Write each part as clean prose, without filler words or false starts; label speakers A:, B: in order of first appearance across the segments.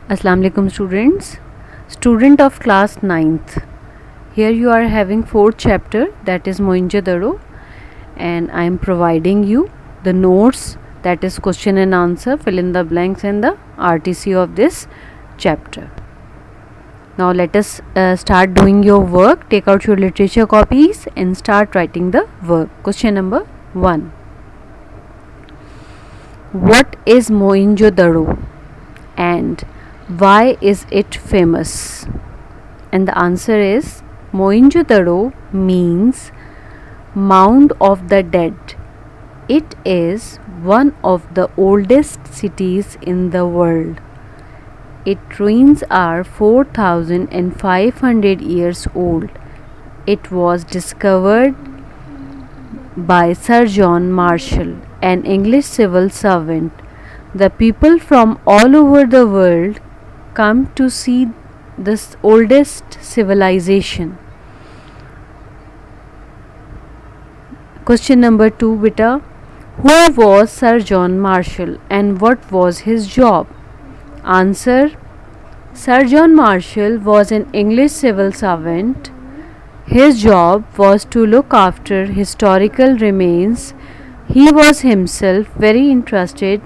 A: Assalamu alaikum student of class 9th. Here you are having fourth chapter, that is Mohenjo-daro, and I am providing you the notes, that is question and answer, fill in the blanks and the RTC of this chapter. Now let us start doing your work. Take out your literature copies and start writing the work. Question number 1. What is Mohenjo-daro and why is it famous? And the answer is Mohenjo-daro means mound of the dead. It is one of the oldest cities in the world. Its ruins are 4,500 years old. It was discovered by Sir John Marshall, an English civil servant. The people from all over the world come to see this oldest civilization. Question number 2, beta. Who was Sir John Marshall and what was his job? Answer. Sir John Marshall was an English civil servant. His job was to look after historical remains. He was himself very interested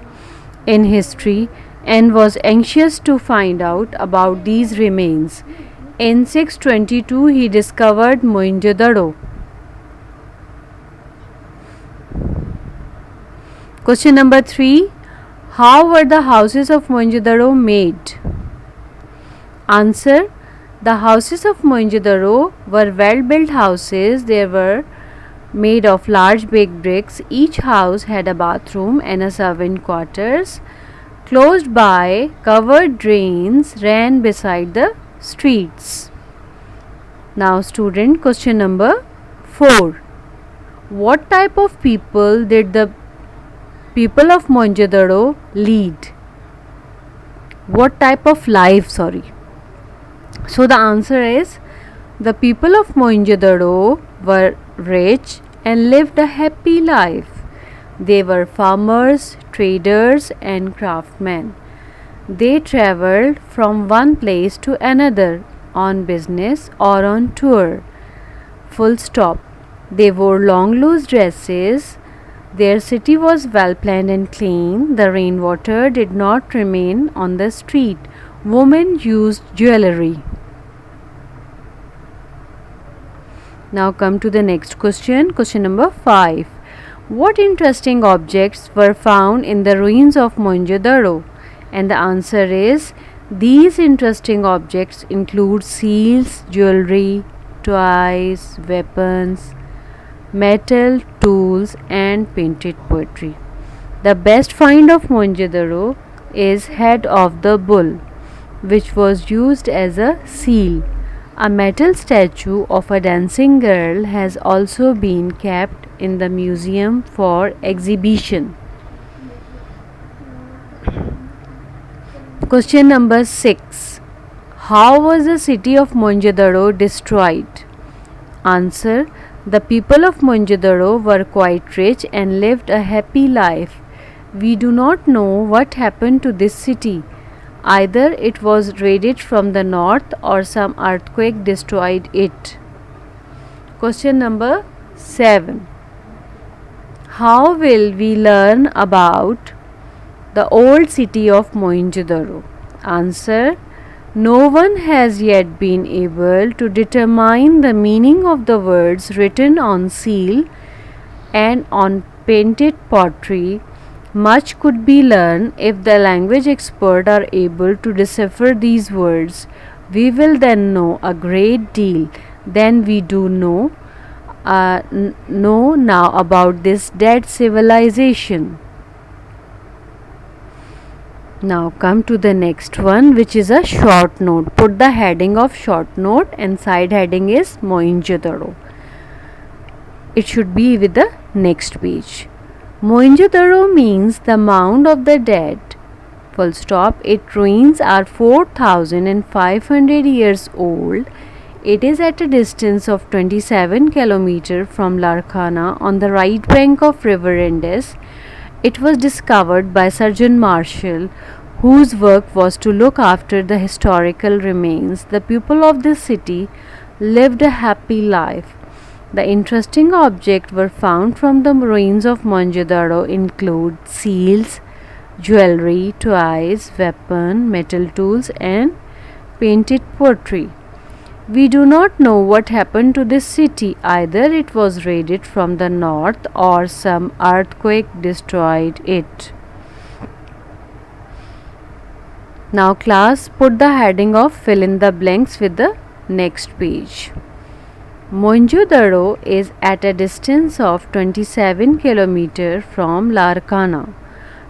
A: in history and was anxious to find out about these remains. In 622 he discovered Mohenjo-daro. Question number 3. How were the houses of Mohenjo-daro made? Answer. The houses of Mohenjo-daro were well-built houses. They were made of large baked bricks. Each house had a bathroom and a servant quarters. Close by, covered drains ran beside the streets. Now student, question number 4. What type of people did the people of Mohenjo-daro lead? What type of life, So the answer is the people of Mohenjo-daro were rich and lived a happy life. They were farmers, traders and craftsmen. They traveled from one place to another on business or on tour. Full stop. They wore long loose dresses. Their city was well planned and clean. The rainwater did not remain on the street. Women used jewelry. Now come to the next question. Question number 5. What interesting objects were found in the ruins of Mohenjo-daro? And the answer is these interesting objects include seals, jewelry, toys, weapons, metal, tools and painted pottery. The best find of Mohenjo-daro is head of the bull, which was used as a seal. A metal statue of a dancing girl has also been kept in the museum for exhibition. Question number 6. How was the city of Mohenjo-daro destroyed? Answer. The people of Mohenjo-daro were quite rich and lived a happy life. We do not know what happened to this city. Either it was raided from the north or some earthquake destroyed it. Question number 7. How will we learn about the old city of Mohenjo-daro? Answer. No one has yet been able to determine the meaning of the words written on seal and on painted pottery. Much could be learned if the language experts are able to decipher these words. We will then know a great deal than we do know now about this dead civilization. Now come to the next one, which is a short note. Put the heading of short note and side heading is Mohenjo-daro. It should be with the next page. Mohenjo-daro means the mound of the dead. Full stop. Its ruins are 4,500 years old. It is at a distance of 27 km from Larkana on the right bank of river Indus. It was discovered by Sir John Marshall, whose work was to look after the historical remains. The people of this city lived a happy life. The interesting objects were found from the ruins of Mohenjo-daro include seals, jewelry, toys, weapons, metal tools, and painted pottery. We do not know what happened to this city. Either it was raided from the north or some earthquake destroyed it. Now class, put the heading of fill in the blanks with the next page. Mohenjo-daro is at a distance of 27 km from Larkana.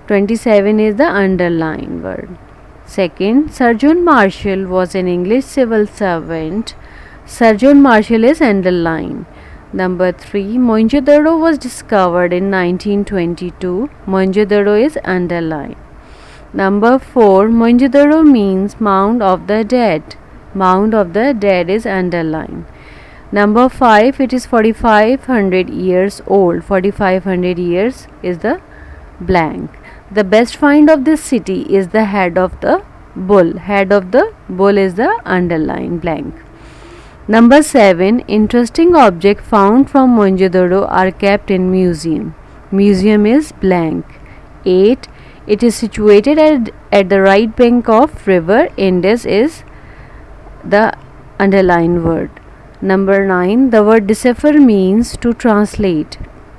A: 27 is the underlined word. Second, Sir John Marshall was an English civil servant. Sir John Marshall is underlined. Number 3, Mohenjo-daro was discovered in 1922. Mohenjo-daro is underlined. Number 4, Mohenjo-daro means Mound of the Dead. Mound of the Dead is underlined. Number 5, it is 4500 years old. 4500 years is the blank. The best find of this city is the head of the bull. Head of the bull is the underlined blank. Number 7, interesting objects found from Mohenjo-daro are kept in museum. Museum is blank. 8, it is situated at the right bank of river. Indus is the underlined word. Number 9, the word decipher means to translate.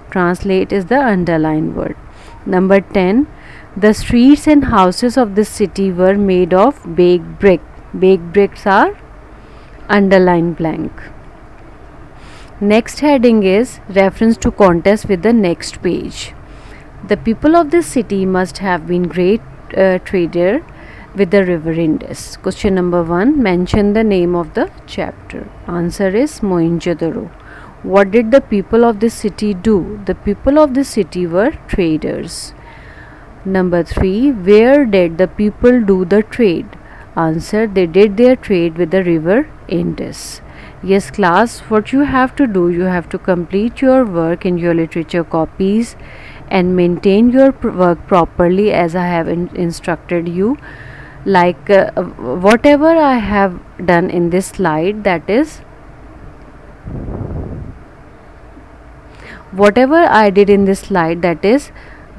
A: Translate is the underlined word. Number 10, the streets and houses of this city were made of baked brick. Baked bricks are underlined blank. Next heading is reference to contest with the next page. The people of this city must have been great trader with the river Indus. Question number 1, mention the name of the chapter. Answer is Mohenjo-daro. What did the people of this city do? The people of this city were traders. Number 3, where did the people do the trade? Answer, they did their trade with the river Indus. Yes class, what you have to do, you have to complete your work in your literature copies and maintain your work properly as I have instructed you. Like whatever I have done in this slide, that is whatever I did in this slide, that is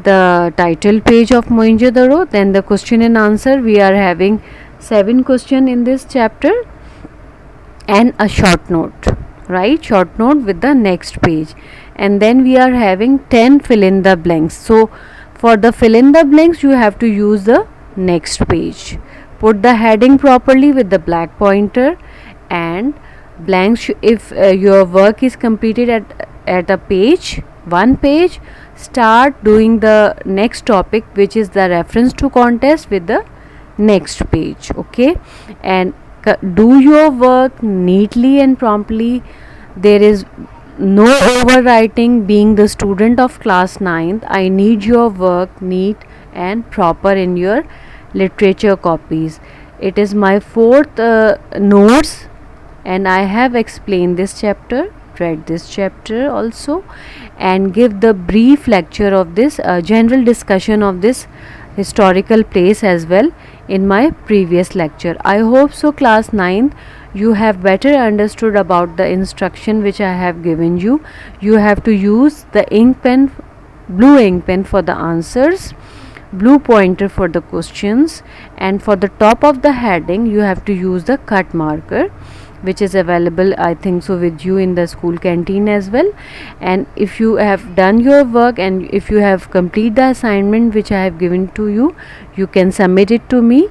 A: the title page of Mohenjo-daro, then the question and answer. We are having 7 questions in this chapter and a short note, right? Short note with the next page, and then we are having 10 fill in the blanks. So for the fill in the blanks, you have to use the next page. Put the heading properly with the black pointer, and blanks if your work is completed at a page, one page, start doing the next topic, which is the reference to contest, with the next page. Okay, and do your work neatly and promptly. There is no overwriting. Being the student of class 9th, I need your work neat and proper in your literature copies. It is my 4th notes, and I have explained this chapter, read this chapter also, and give the brief lecture of this general discussion of this historical place as well in my previous lecture. I hope so class 9th you have better understood about the instruction which I have given you. You have to use the ink pen, blue ink pen for the answers, blue pointer for the questions, and for the top of the heading you have to use the cut marker, which is available I think so with you in the school canteen as well. And if you have done your work and if you have complete the assignment which I have given to you, you can submit it to me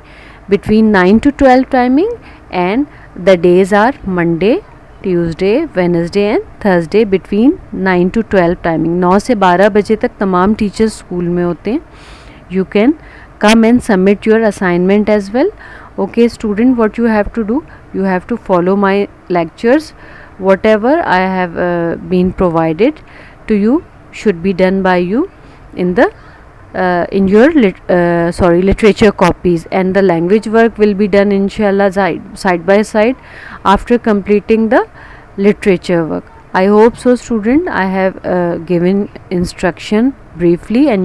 A: between 9 to 12 timing, and the days are Monday, Tuesday, Wednesday and Thursday between 9 to 12 timing. 9 से 12 बजे तक तमाम teachers school में होते हैं. You can come and submit your assignment as well. Okay student, what you have to do, you have to follow my lectures. Whatever I have been provided to you should be done by you in the in your literature copies, and the language work will be done inshallah side by side after completing the literature work. I hope so student I have given instruction briefly, and